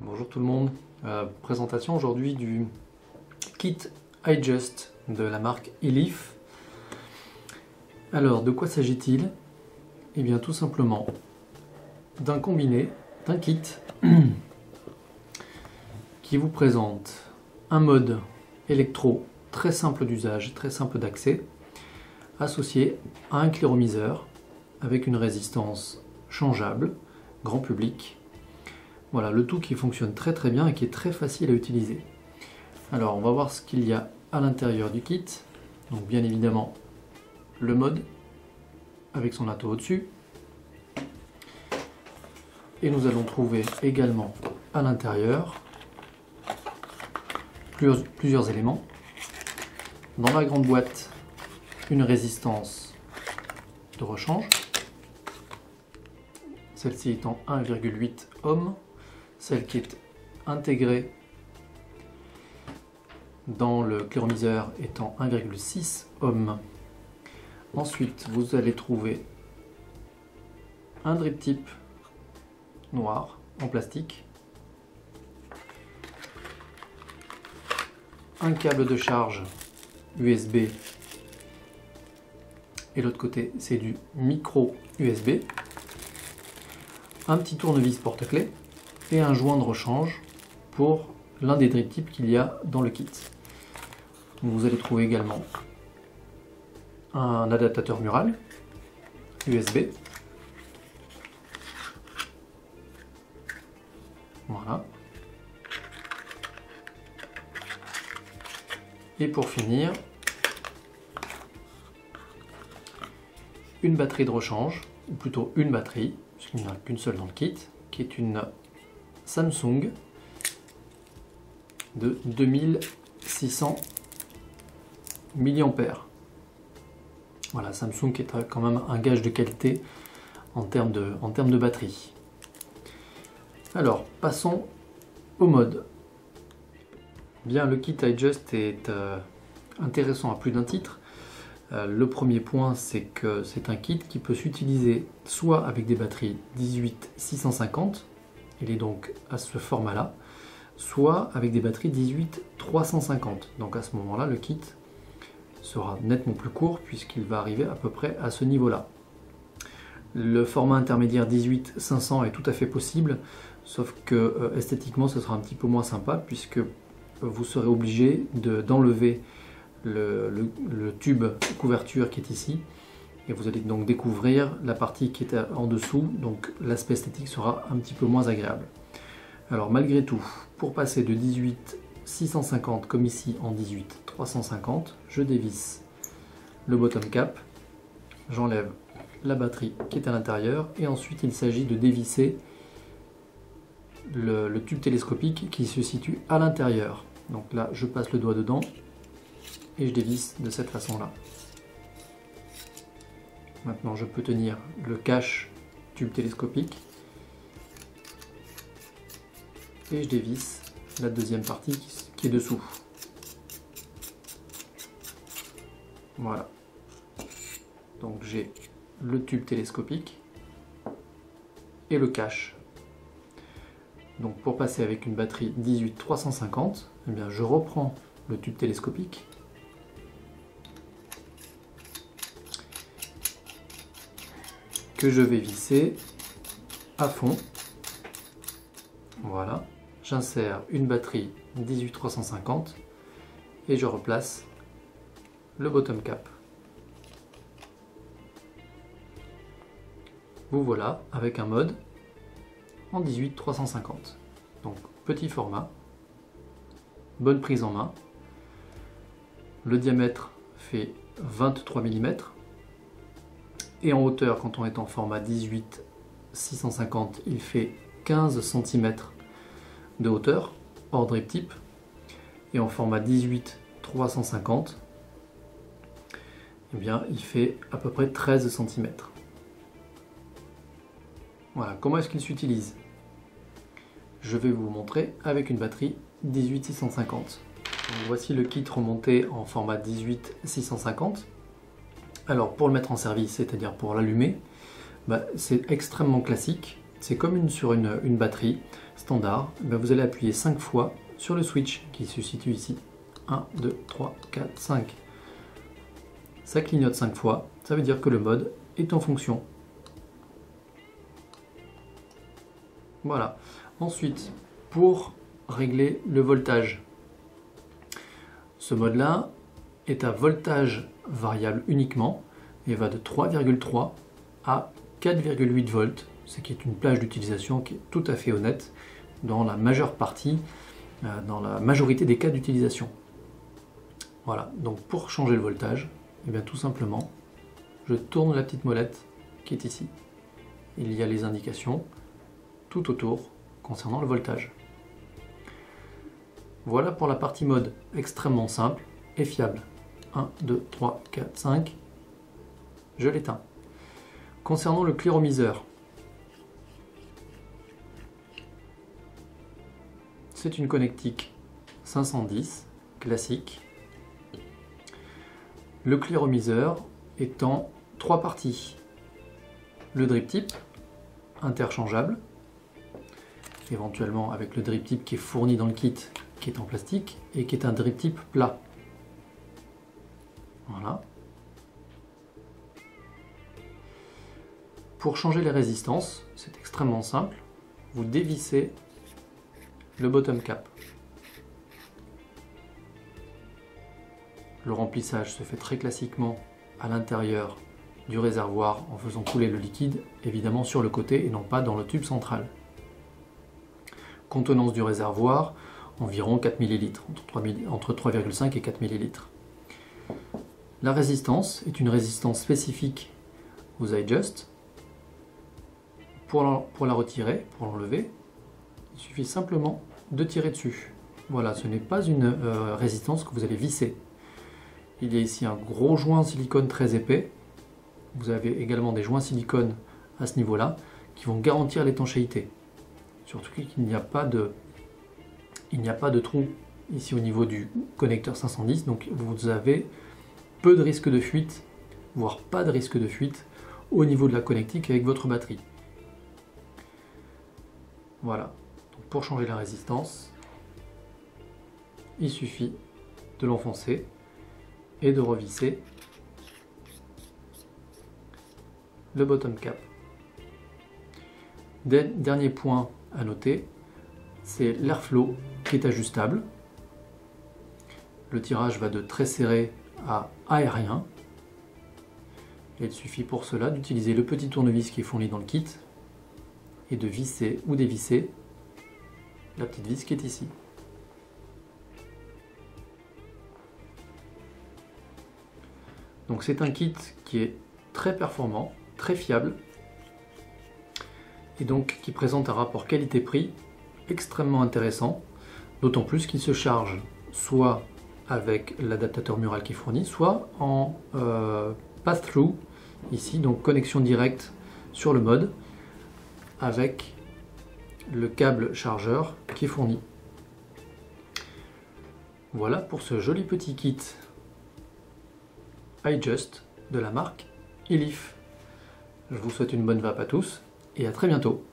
Bonjour tout le monde, présentation aujourd'hui du kit iJust de la marque Elif. Alors de quoi s'agit-il? Eh bien tout simplement d'un combiné, d'un kit qui vous présente un mode électro très simple d'usage, très simple d'accès, associé à un cléromiseur avec une résistance changeable, grand public. Voilà, le tout qui fonctionne très très bien et qui est très facile à utiliser. Alors on va voir ce qu'il y a à l'intérieur du kit. Donc bien évidemment le mode avec son atto au-dessus. Et nous allons trouver également à l'intérieur plusieurs éléments. Dans la grande boîte, une résistance de rechange. Celle-ci étant 1,8 ohms. Celle qui est intégrée dans le cléromiseur étant 1,6 ohms. Ensuite, vous allez trouver un drip tip noir en plastique, un câble de charge USB et l'autre côté c'est du micro USB, un petit tournevis porte-clés et un joint de rechange pour l'un des drip tips qu'il y a dans le kit. Vous allez trouver également un adaptateur mural USB. Voilà. Et pour finir, une batterie de rechange, ou plutôt une batterie, puisqu'il n'y en a qu'une seule dans le kit, qui est une Samsung de 2600 mAh. Voilà, Samsung qui est quand même un gage de qualité en termes de batterie. Alors, passons au mode. Bien, le kit iJust est intéressant à plus d'un titre. Le premier point, c'est que c'est un kit qui peut s'utiliser soit avec des batteries 18-650, il est donc à ce format-là, soit avec des batteries 18-350. Donc à ce moment-là, le kit sera nettement plus court puisqu'il va arriver à peu près à ce niveau-là. Le format intermédiaire 18-500 est tout à fait possible, sauf que esthétiquement, ce sera un petit peu moins sympa puisque vous serez obligé d'enlever le tube couverture qui est ici. Et vous allez donc découvrir la partie qui est en dessous, donc l'aspect esthétique sera un petit peu moins agréable. Alors malgré tout, pour passer de 18-650 comme ici en 18-350, je dévisse le bottom cap, j'enlève la batterie qui est à l'intérieur et ensuite il s'agit de dévisser le tube télescopique qui se situe à l'intérieur. Donc là je passe le doigt dedans et je dévisse de cette façon là. Maintenant, je peux tenir le cache tube télescopique et je dévisse la deuxième partie qui est dessous. Voilà. Donc j'ai le tube télescopique et le cache. Donc pour passer avec une batterie 18-350, eh bien je reprends le tube télescopique. Que je vais visser à fond. Voilà, j'insère une batterie 18-350 et je replace le bottom cap. Vous voilà avec un mode en 18-350. Donc petit format, bonne prise en main. Le diamètre fait 23 mm. Et en hauteur, quand on est en format 18-650, il fait 15 cm de hauteur, hors drip tip. Et en format 18-350, eh bien, il fait à peu près 13 cm. Voilà, comment est-ce qu'il s'utilise? Je vais vous montrer avec une batterie 18-650. Voici le kit remonté en format 18-650. Alors pour le mettre en service, c'est-à-dire pour l'allumer, c'est extrêmement classique. c'est comme sur une batterie standard. Vous allez appuyer 5 fois sur le switch qui se situe ici. 1, 2, 3, 4, 5. Ça clignote 5 fois, ça veut dire que le mode est en fonction. Voilà. Ensuite, pour régler le voltage, ce mode-là est à voltage variable uniquement et va de 3,3 à 4,8 volts, ce qui est une plage d'utilisation qui est tout à fait honnête dans la majeure partie, dans la majorité des cas d'utilisation. Voilà, donc pour changer le voltage, et bien tout simplement, je tourne la petite molette qui est ici. Il y a les indications tout autour concernant le voltage. Voilà pour la partie mode extrêmement simple et fiable. 1, 2, 3, 4, 5. Je l'éteins. Concernant le cléromiseur, c'est une connectique 510 classique. Le cléromiseur est en 3 parties. Le drip tip, interchangeable, éventuellement avec le drip tip qui est fourni dans le kit, qui est en plastique, et qui est un drip tip plat. Voilà. Pour changer les résistances, c'est extrêmement simple. Vous dévissez le bottom cap. Le remplissage se fait très classiquement à l'intérieur du réservoir en faisant couler le liquide, évidemment sur le côté et non pas dans le tube central. Contenance du réservoir, environ 4 ml, entre 3,5 et 4 ml. La résistance est une résistance spécifique aux iJust. Pour la retirer, pour l'enlever, il suffit simplement de tirer dessus. Voilà, ce n'est pas une résistance que vous allez visser. Il y a ici un gros joint silicone très épais. Vous avez également des joints silicone à ce niveau-là qui vont garantir l'étanchéité. Surtout qu'il n'y a pas de trou ici au niveau du connecteur 510, donc vous avez peu de risque de fuite, voire pas de risque de fuite au niveau de la connectique avec votre batterie. Voilà, donc pour changer la résistance, il suffit de l'enfoncer et de revisser le bottom cap. Dernier point à noter, c'est l'airflow qui est ajustable. Le tirage va de très serré à aérien. Et il suffit pour cela d'utiliser le petit tournevis qui est fourni dans le kit et de visser ou dévisser la petite vis qui est ici. Donc c'est un kit qui est très performant, très fiable et donc qui présente un rapport qualité-prix extrêmement intéressant, d'autant plus qu'il se charge soit avec l'adaptateur mural qui est fourni, soit en pass-through, ici donc connexion directe sur le mode avec le câble chargeur qui est fourni. Voilà pour ce joli petit kit iJust de la marque Elif. Je vous souhaite une bonne vape à tous et à très bientôt.